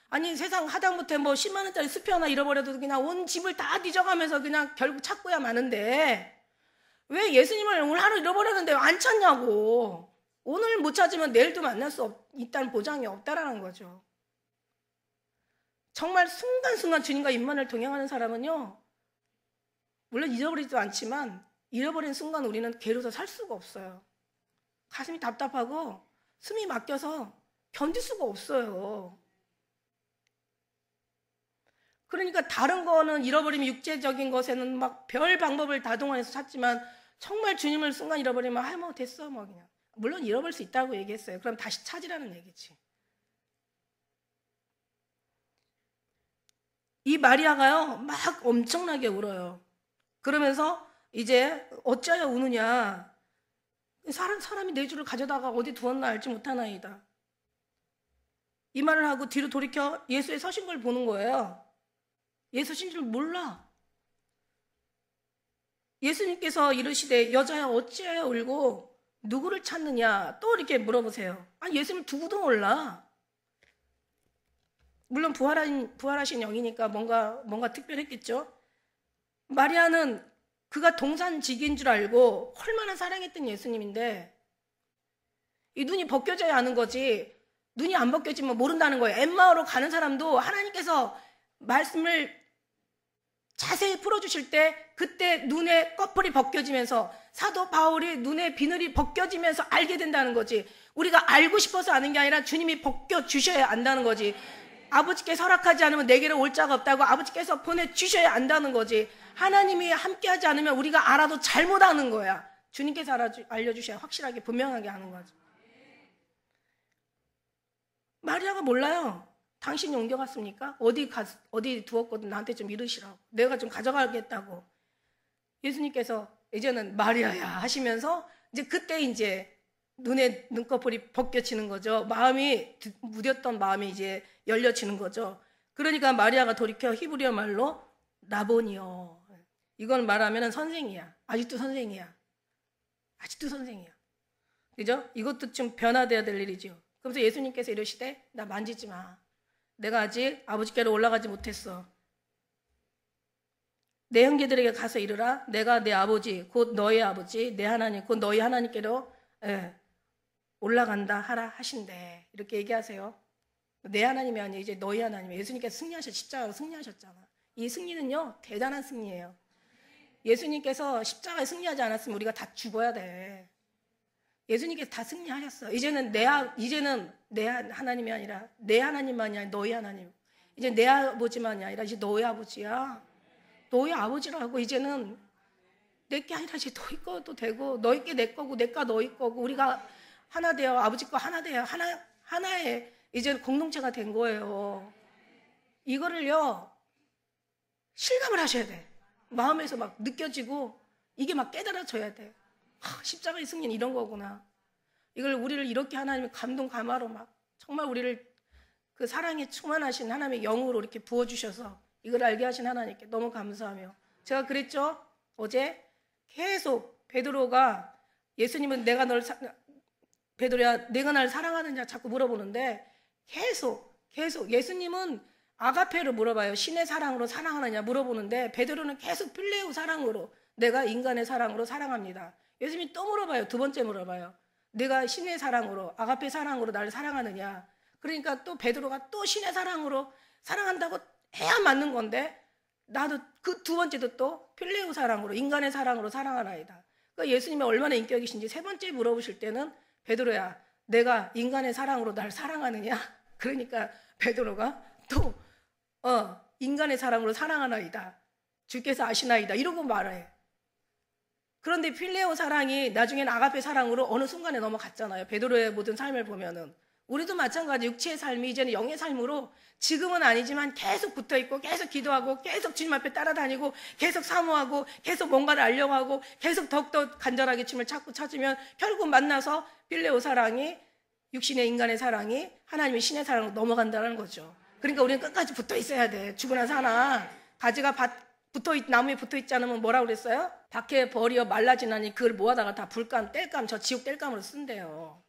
아니 세상 하다못해 뭐 10만 원짜리 수표 하나 잃어버려도 그냥 온 집을 다 뒤져가면서 그냥 결국 찾고야 마는데 왜 예수님을 오늘 하루 잃어버렸는데 안 찾냐고. 오늘 못 찾으면 내일도 만날 수 있다는 보장이 없다라는 거죠. 정말 순간순간 주님과 임만을 동행하는 사람은요, 물론 잊어버리지도 않지만 잃어버린 순간 우리는 괴로워서 살 수가 없어요. 가슴이 답답하고 숨이 막혀서 견딜 수가 없어요. 그러니까 다른 거는 잃어버리면 육체적인 것에는 막 별 방법을 다 동원해서 찾지만 정말 주님을 순간 잃어버리면 뭐 됐어 뭐 그냥. 물론 잃어버릴 수 있다고 얘기했어요. 그럼 다시 찾으라는 얘기지. 이 마리아가요 막 엄청나게 울어요. 그러면서 이제 어찌하여 우느냐. 사람이 내 주를 가져다가 어디 두었나 알지 못하나이다. 이 말을 하고 뒤로 돌이켜 예수의 서신 걸 보는 거예요. 예수 신 줄 몰라. 예수님께서 이르시되 여자야 어찌하여 울고 누구를 찾느냐 또 이렇게 물어보세요. 아니 예수님 누구도 몰라. 물론 부활하신 영이니까 뭔가 특별했겠죠. 마리아는 그가 동산직인 줄 알고 얼마나 사랑했던 예수님인데 이 눈이 벗겨져야 아는 거지 눈이 안 벗겨지면 모른다는 거예요. 엠마오로 가는 사람도 하나님께서 말씀을 자세히 풀어주실 때 그때 눈에 꺼풀이 벗겨지면서 사도 바울이 눈에 비늘이 벗겨지면서 알게 된다는 거지. 우리가 알고 싶어서 아는 게 아니라 주님이 벗겨주셔야 안다는 거지. 아버지께서 허락하지 않으면 내게로 올 자가 없다고 아버지께서 보내주셔야 안다는 거지. 하나님이 함께하지 않으면 우리가 알아도 잘못 아는 거야. 주님께서 알려주셔야 확실하게 분명하게 아는 거지. 마리아가 몰라요. 당신이 옮겨갔습니까? 어디 두었거든 나한테 좀 이르시라고. 내가 좀 가져가겠다고. 예수님께서 이제는 마리아야 하시면서 이제 그때 이제 눈에 눈꺼풀이 벗겨지는 거죠. 마음이 무뎠던 마음이 이제 열려지는 거죠. 그러니까 마리아가 돌이켜 히브리어 말로 라보니요. 이건 말하면 선생이야. 아직도 선생이야. 아직도 선생이야. 그죠? 이것도 좀 변화돼야 될 일이죠. 그래서 예수님께서 이러시되 나 만지지 마. 내가 아직 아버지께로 올라가지 못했어. 내 형제들에게 가서 이르라. 내가 내 아버지 곧 너의 아버지 내 하나님 곧 너희 하나님께로 올라간다 하라 하신대. 이렇게 얘기하세요. 내 하나님이 아니라 이제 너희 하나님. 예수님께서 십자가로 승리하셨잖아. 이 승리는요 대단한 승리예요. 예수님께서 십자가에 승리하지 않았으면 우리가 다 죽어야 돼. 예수님께서 다 승리하셨어. 이제는 내 하나님이 아니라 내 하나님만이 아니라 너희 하나님. 이제 내 아버지만이 아니라 이제 너희 아버지야. 너희 아버지라고. 이제는 내게 아니라 이제 너희 거도 되고 너희 게 내 거고 내 거 너희 거고 우리가 하나 되어 아버지 거 하나 되어 하나의 이제 공동체가 된 거예요. 이거를요 실감을 하셔야 돼. 마음에서 막 느껴지고 이게 막 깨달아져야 돼. 십자가의 승리는 이런 거구나. 이걸 우리를 이렇게 하나님의 감동 감화로 막 정말 우리를 그 사랑에 충만하신 하나님의 영으로 이렇게 부어주셔서 이걸 알게 하신 하나님께 너무 감사하며 제가 그랬죠. 어제 계속 베드로가 예수님은 베드로야 내가 날 사랑하느냐 자꾸 물어보는데 계속 예수님은 아가페로 물어봐요. 신의 사랑으로 사랑하느냐 물어보는데 베드로는 계속 필레오 사랑으로, 내가 인간의 사랑으로 사랑합니다. 예수님이 또 물어봐요. 두 번째 물어봐요. 내가 신의 사랑으로, 아가페 사랑으로 나를 사랑하느냐. 그러니까 또 베드로가 또 신의 사랑으로 사랑한다고 해야 맞는 건데, 나도 그 두 번째도 또 필레오 사랑으로, 인간의 사랑으로 사랑하나이다. 그러니까 예수님이 얼마나 인격이신지 세 번째 물어보실 때는, 베드로야, 내가 인간의 사랑으로 날 사랑하느냐? 그러니까 베드로가 또 인간의 사랑으로 사랑하나이다. 주께서 아시나이다. 이러고 말해. 그런데 필레오 사랑이 나중에는 아가페 사랑으로 어느 순간에 넘어갔잖아요. 베드로의 모든 삶을 보면은. 우리도 마찬가지, 육체의 삶이 이제는 영의 삶으로, 지금은 아니지만 계속 붙어있고, 계속 기도하고, 계속 주님 앞에 따라다니고, 계속 사모하고, 계속 뭔가를 알려고 하고, 계속 더욱더 간절하게 주님을 찾으면 결국 만나서 필레오 사랑이, 육신의 인간의 사랑이 하나님의 신의 사랑으로 넘어간다는 거죠. 그러니까 우리는 끝까지 붙어 있어야 돼. 죽으나 사나. 가지가 나무에 붙어 있지 않으면 뭐라고 그랬어요? 밖에 버려 말라지나니 그걸 모아다가 다 불감, 뗄감, 저 지옥 뗄감으로 쓴대요.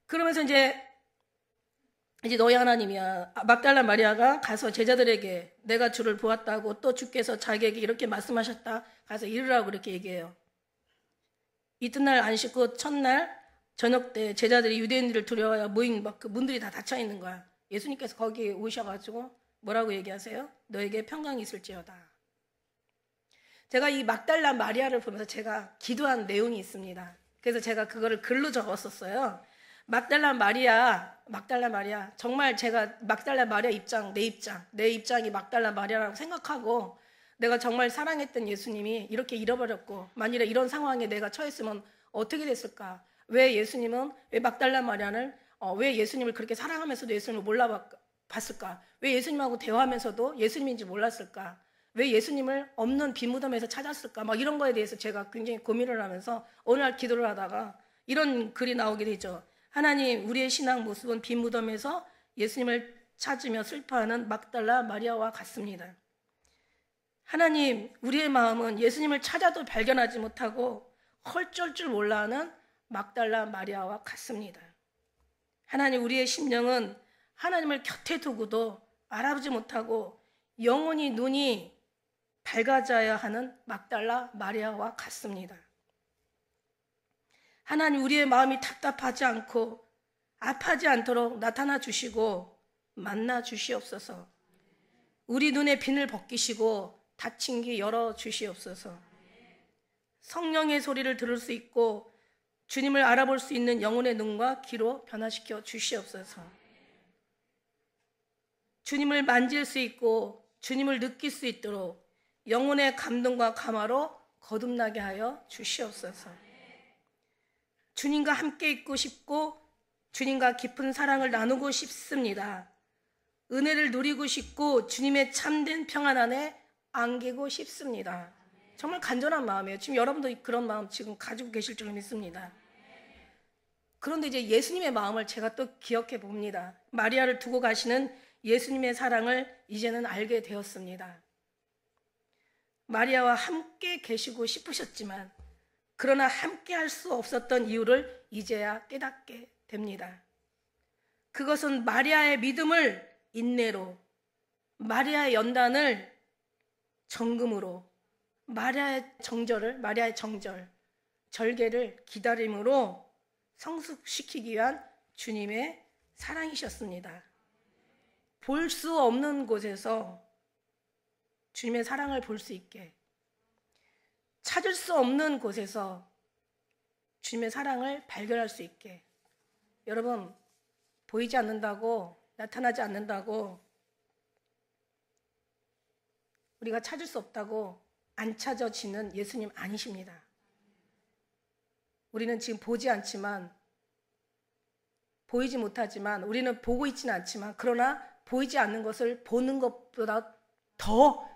그러면서 이제 너희 하나님이야. 막달라 마리아가 가서 제자들에게 내가 주를 보았다고, 또 주께서 자기에게 이렇게 말씀하셨다, 가서 이르라고 그렇게 얘기해요. 이튿날 안식 후 첫날 저녁 때 제자들이 유대인들을 두려워하여 모인 그 문들이 다 닫혀 있는 거야. 예수님께서 거기 오셔가지고 뭐라고 얘기하세요? 너에게 평강이 있을지어다. 제가 이 막달라 마리아를 보면서 제가 기도한 내용이 있습니다. 그래서 제가 그거를 글로 적었었어요. 막달라 마리아, 정말 제가 막달라 마리아 내 입장이 막달라 마리아라고 생각하고, 내가 정말 사랑했던 예수님이 이렇게 잃어버렸고, 만일에 이런 상황에 내가 처했으면 어떻게 됐을까? 왜 막달라 마리아를, 왜 예수님을 그렇게 사랑하면서도 예수님을 몰라봤을까? 왜 예수님하고 대화하면서도 예수님인지 몰랐을까? 왜 예수님을 없는 빈 무덤에서 찾았을까? 막 이런 거에 대해서 제가 굉장히 고민을 하면서 어느 날 기도를 하다가 이런 글이 나오게 되죠. 하나님, 우리의 신앙 모습은 빈 무덤에서 예수님을 찾으며 슬퍼하는 막달라 마리아와 같습니다. 하나님, 우리의 마음은 예수님을 찾아도 발견하지 못하고 헐쩔 줄 몰라 하는 막달라 마리아와 같습니다. 하나님, 우리의 심령은 하나님을 곁에 두고도 알아보지 못하고 영원히 눈이 밝아져야 하는 막달라 마리아와 같습니다. 하나님, 우리의 마음이 답답하지 않고 아파하지 않도록 나타나 주시고 만나 주시옵소서. 우리 눈에 비늘 벗기시고 닫힌 귀 열어 주시옵소서. 성령의 소리를 들을 수 있고 주님을 알아볼 수 있는 영혼의 눈과 귀로 변화시켜 주시옵소서. 주님을 만질 수 있고 주님을 느낄 수 있도록 영혼의 감동과 감화로 거듭나게 하여 주시옵소서. 주님과 함께 있고 싶고 주님과 깊은 사랑을 나누고 싶습니다. 은혜를 누리고 싶고 주님의 참된 평안 안에 안기고 싶습니다. 정말 간절한 마음이에요. 지금 여러분도 그런 마음 지금 가지고 계실 줄 믿습니다. 그런데 이제 예수님의 마음을 제가 또 기억해 봅니다. 마리아를 두고 가시는 예수님의 사랑을 이제는 알게 되었습니다. 마리아와 함께 계시고 싶으셨지만 그러나 함께 할 수 없었던 이유를 이제야 깨닫게 됩니다. 그것은 마리아의 믿음을 인내로, 마리아의 연단을 정금으로, 마리아의 절개를 기다림으로 성숙시키기 위한 주님의 사랑이셨습니다. 볼 수 없는 곳에서 주님의 사랑을 볼 수 있게, 찾을 수 없는 곳에서 주님의 사랑을 발견할 수 있게. 여러분, 보이지 않는다고, 나타나지 않는다고, 우리가 찾을 수 없다고 안 찾아지는 예수님 아니십니다. 우리는 지금 보지 않지만, 보이지 못하지만, 우리는 보고 있지는 않지만, 그러나 보이지 않는 것을 보는 것보다 더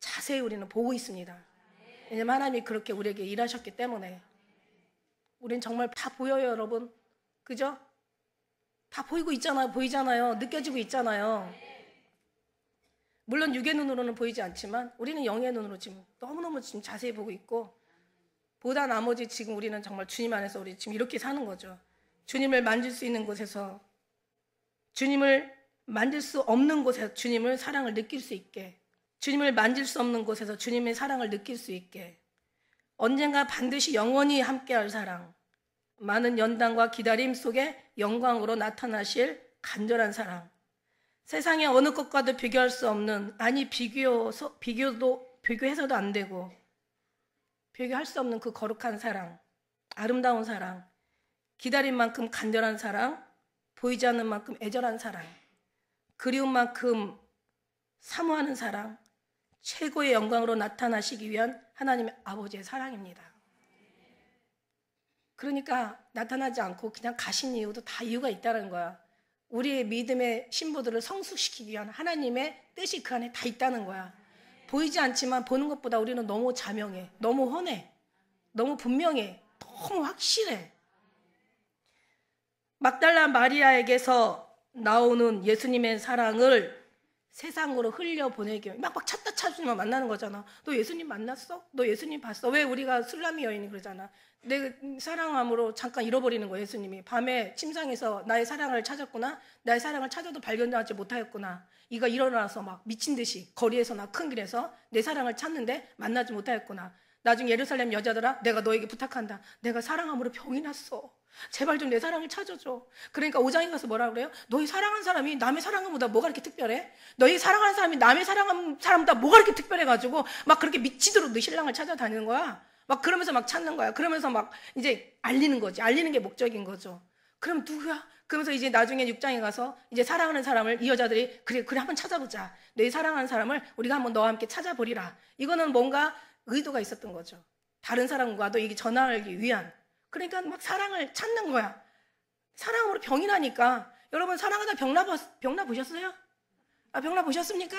자세히 우리는 보고 있습니다. 왜냐하면 하나님이 그렇게 우리에게 일하셨기 때문에. 우린 정말 다 보여요, 여러분. 그죠? 다 보이고 있잖아요. 보이잖아요. 느껴지고 있잖아요. 물론 육의 눈으로는 보이지 않지만 우리는 영의 눈으로 지금 너무너무 지금 자세히 보고 있고, 보다 나머지 지금 우리는 정말 주님 안에서 우리 지금 이렇게 사는 거죠. 주님을 만질 수 있는 곳에서, 주님을 만질 수 없는 곳에서 주님을 사랑을 느낄 수 있게, 주님을 만질 수 없는 곳에서 주님의 사랑을 느낄 수 있게, 언젠가 반드시 영원히 함께할 사랑, 많은 연단과 기다림 속에 영광으로 나타나실 간절한 사랑, 세상의 어느 것과도 비교할 수 없는, 아니 비교해서도 안 되고 비교할 수 없는 그 거룩한 사랑, 아름다운 사랑, 기다린 만큼 간절한 사랑, 보이지 않는 만큼 애절한 사랑, 그리운 만큼 사모하는 사랑, 최고의 영광으로 나타나시기 위한 하나님의 아버지의 사랑입니다. 그러니까 나타나지 않고 그냥 가신 이유도 다 이유가 있다는 거야. 우리의 믿음의 신부들을 성숙시키기 위한 하나님의 뜻이 그 안에 다 있다는 거야. 보이지 않지만 보는 것보다 우리는 너무 자명해, 너무 훤해, 너무 분명해, 너무 확실해. 막달라 마리아에게서 나오는 예수님의 사랑을 세상으로 흘려보내기 위해 막 찾다 찾으면 만나는 거잖아. 너 예수님 만났어? 너 예수님 봤어? 왜 우리가 술람이 여인이 그러잖아. 내 사랑함으로 잠깐 잃어버리는 거야. 예수님이 밤에 침상에서 나의 사랑을 찾았구나, 나의 사랑을 찾아도 발견하지 못하였구나. 이가 일어나서 막 미친 듯이 거리에서나 큰 길에서 내 사랑을 찾는데 만나지 못하였구나. 나중에 예루살렘 여자들아, 내가 너에게 부탁한다. 내가 사랑함으로 병이 났어. 제발 좀 내 사랑을 찾아줘. 그러니까 5장에 가서 뭐라 그래요? 너희 사랑한 사람이 남의 사랑함보다 뭐가 이렇게 특별해? 너희 사랑하는 사람이 남의 사랑한 사람보다 뭐가 이렇게 특별해가지고 막 그렇게 미치도록 너 신랑을 찾아다니는 거야. 막 그러면서 막 찾는 거야. 그러면서 막 이제 알리는 거지. 알리는 게 목적인 거죠. 그럼 누구야? 그러면서 이제 나중에 6장에 가서 이제 사랑하는 사람을 이 여자들이 그래 한번 찾아보자. 너희 사랑하는 사람을 우리가 한번 너와 함께 찾아보리라. 이거는 뭔가 의도가 있었던 거죠. 다른 사람과도 이게 전하기 위한. 그러니까 막 사랑을 찾는 거야. 사랑으로 병이 나니까. 여러분 사랑하다 병나 보셨어요? 아, 병나 보셨습니까?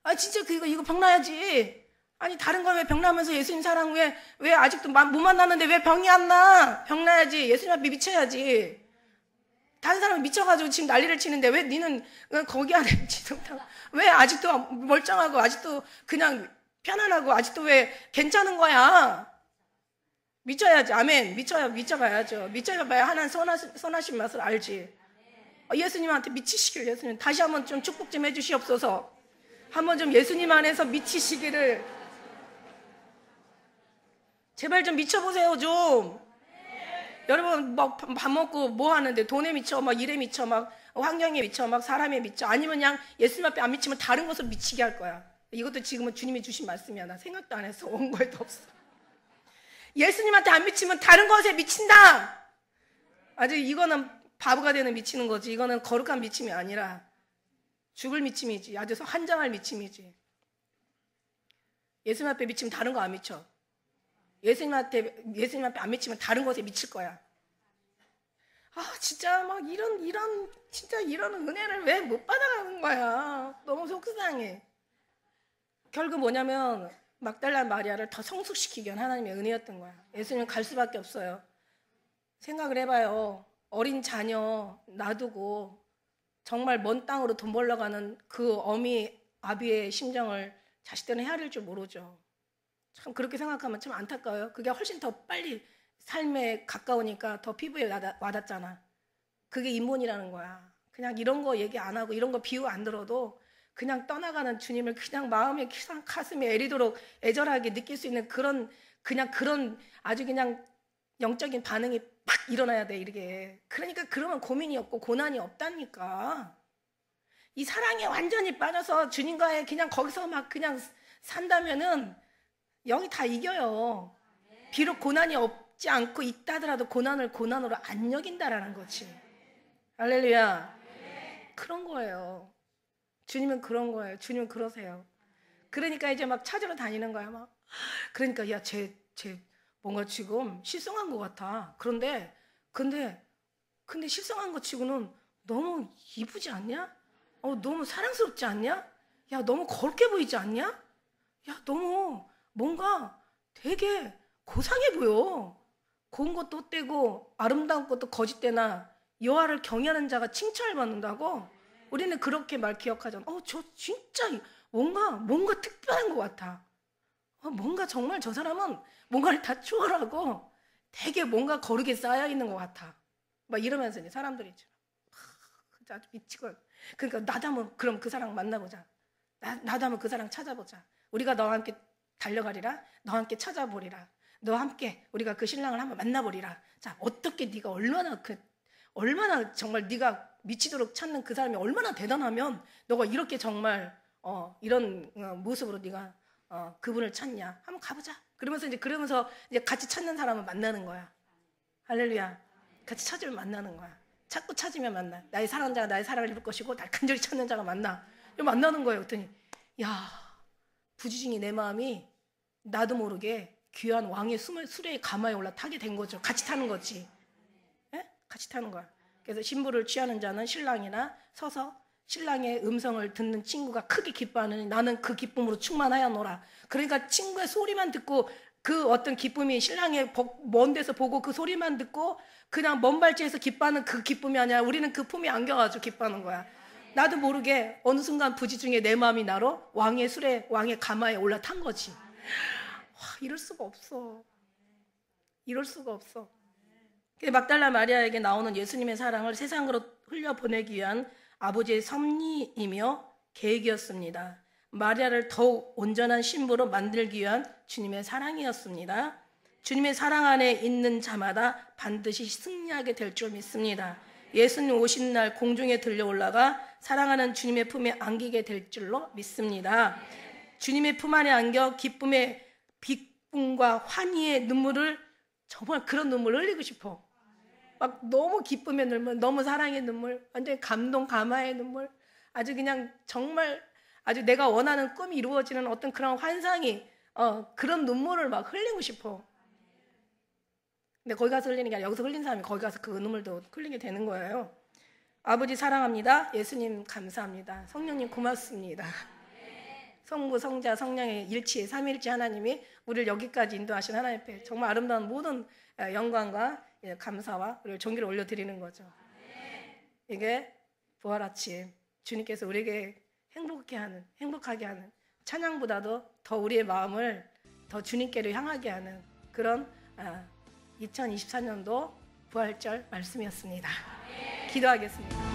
아, 진짜 이거 병나야지. 아니 다른 거 왜 병나면서 예수님 사랑 왜 아직도 못 만났는데 왜 병이 안 나? 병나야지. 예수님 앞에 미쳐야지. 다른 사람은 미쳐가지고 지금 난리를 치는데 왜 니는 거기 안에 미치지 못하고, 왜 아직도 멀쩡하고 아직도 그냥 편안하고 아직도 왜 괜찮은 거야? 미쳐야지. 아멘. 미쳐봐야죠. 미쳐봐야 하나님 선하신 맛을 알지. 예수님한테 미치시길, 예수님 다시 한번 좀 축복 좀 해주시옵소서. 한번 좀 예수님 안에서 미치시기를 제발 좀 미쳐보세요 좀. 여러분 막 밥 먹고 뭐 하는데 돈에 미쳐, 막 일에 미쳐, 막 환경에 미쳐, 막 사람에 미쳐. 아니면 그냥 예수님 앞에 안 미치면 다른 것으로 미치게 할 거야. 이것도 지금은 주님이 주신 말씀이야. 나 생각도 안 해서 원고에도 없어. 예수님한테 안 미치면 다른 것에 미친다. 아직 이거는 바보가 되는 미치는 거지. 이거는 거룩한 미침이 아니라 죽을 미침이지. 아주 환장할 미침이지. 예수님 앞에 미치면 다른 거 안 미쳐. 예수님 앞에 안 미치면 다른 것에 미칠 거야. 아, 진짜 막 진짜 이런 은혜를 왜 못 받아가는 거야. 너무 속상해. 결국 뭐냐면 막달라 마리아를 더 성숙시키기 위한 하나님의 은혜였던 거야. 예수님 갈 수밖에 없어요. 생각을 해봐요. 어린 자녀 놔두고 정말 먼 땅으로 돈 벌러 가는 그 어미 아비의 심정을 자식들은 헤아릴 줄 모르죠. 참 그렇게 생각하면 참 안타까워요. 그게 훨씬 더 빨리 삶에 가까우니까 더 피부에 와닿잖아. 그게 인본이라는 거야. 그냥 이런 거 얘기 안 하고 이런 거 비유 안 들어도 그냥 떠나가는 주님을 그냥 마음에 가슴에 애리도록 애절하게 느낄 수 있는 그런 아주 그냥 영적인 반응이 팍 일어나야 돼, 이게. 그러니까 그러면 고민이 없고 고난이 없다니까. 이 사랑에 완전히 빠져서 주님과의 그냥 거기서 막 그냥 산다면은 영이 다 이겨요. 비록 고난이 없지 않고 있다 하더라도 고난을 고난으로 안 여긴다라는 거지. 할렐루야. 그런 거예요. 주님은 그런 거예요. 주님은 그러세요. 그러니까 이제 막 찾으러 다니는 거야. 막. 그러니까 야, 쟤 뭔가 지금 실성한 것 같아. 근데 실성한 것 치고는 너무 이쁘지 않냐? 너무 사랑스럽지 않냐? 야, 너무 거룩해 보이지 않냐? 야, 너무 뭔가 되게 고상해 보여. 고운 것도 헛되고 아름다운 것도 거짓되나 여호와를 경외하는 자가 칭찬을 받는다고. 우리는 그렇게 말 기억하잖아. 저 진짜 뭔가 특별한 것 같아. 뭔가 정말 저 사람은 뭔가를 다 초월하고 되게 뭔가 거룩에 쌓여 있는 것 같아. 막 이러면서 이제 사람들이 아주 미치고. 그러니까 나도 한번 그럼 그 사랑 만나보자. 나도 한번 그 사랑 찾아보자. 우리가 너와 함께 달려가리라. 너와 함께 찾아보리라. 너와 함께 우리가 그 신랑을 한번 만나보리라. 자, 어떻게 네가 얼마나 정말 네가 미치도록 찾는 그 사람이 얼마나 대단하면 너가 이렇게 정말 이런 모습으로 네가 그분을 찾냐? 한번 가보자. 그러면서 이제 같이 찾는 사람을 만나는 거야. 할렐루야. 같이 찾으면 만나는 거야. 자꾸 찾으면 만나. 나의 사랑하는 자가 나의 사랑을 입을 것이고 날 간절히 찾는 자가 만나. 만나는 거예요. 그랬더니 야, 부지중에 내 마음이 나도 모르게 귀한 왕의 수레의 가마에 올라타게 된 거죠. 같이 타는 거지. 예? 같이 타는 거야. 그래서 신부를 취하는 자는 신랑이나 서서 신랑의 음성을 듣는 친구가 크게 기뻐하느니 나는 그 기쁨으로 충만하여노라. 그러니까 친구의 소리만 듣고 그 어떤 기쁨이 신랑의 먼 데서 보고 그 소리만 듣고 그냥 먼 발치에서 기뻐하는 그 기쁨이 아니라 우리는 그 품에 안겨가지고 기뻐하는 거야. 나도 모르게 어느 순간 부지중에 내 마음이 나로 왕의 수레, 왕의 가마에 올라탄 거지. 와, 이럴 수가 없어. 이럴 수가 없어. 막달라 마리아에게 나오는 예수님의 사랑을 세상으로 흘려보내기 위한 아버지의 섭리이며 계획이었습니다. 마리아를 더욱 온전한 신부로 만들기 위한 주님의 사랑이었습니다. 주님의 사랑 안에 있는 자마다 반드시 승리하게 될 줄 믿습니다. 예수님 오신 날 공중에 들려 올라가 사랑하는 주님의 품에 안기게 될 줄로 믿습니다. 주님의 품 안에 안겨 기쁨과 환희의 눈물을 정말 그런 눈물을 흘리고 싶어. 막 너무 기쁨의 눈물, 너무 사랑의 눈물, 완전히 감동 가마의 눈물, 아주 그냥 정말 아주 내가 원하는 꿈이 이루어지는 어떤 그런 환상이 그런 눈물을 막 흘리고 싶어. 근데 거기 가서 흘리는 게 아니라 여기서 흘린 사람이 거기 가서 그 눈물도 흘리게 되는 거예요. 아버지 사랑합니다. 예수님 감사합니다. 성령님 고맙습니다. 성부, 성자, 성령의 일치, 삼위일체 하나님이 우리를 여기까지 인도하신 하나님 앞에 정말 아름다운 모든 영광과 감사와 그리고 존귀를 올려드리는 거죠. 이게 부활 아침 주님께서 우리에게 행복하게 하는 찬양보다도 더 우리의 마음을 더 주님께로 향하게 하는 그런 2024년도 부활절 말씀이었습니다. 기도하겠습니다.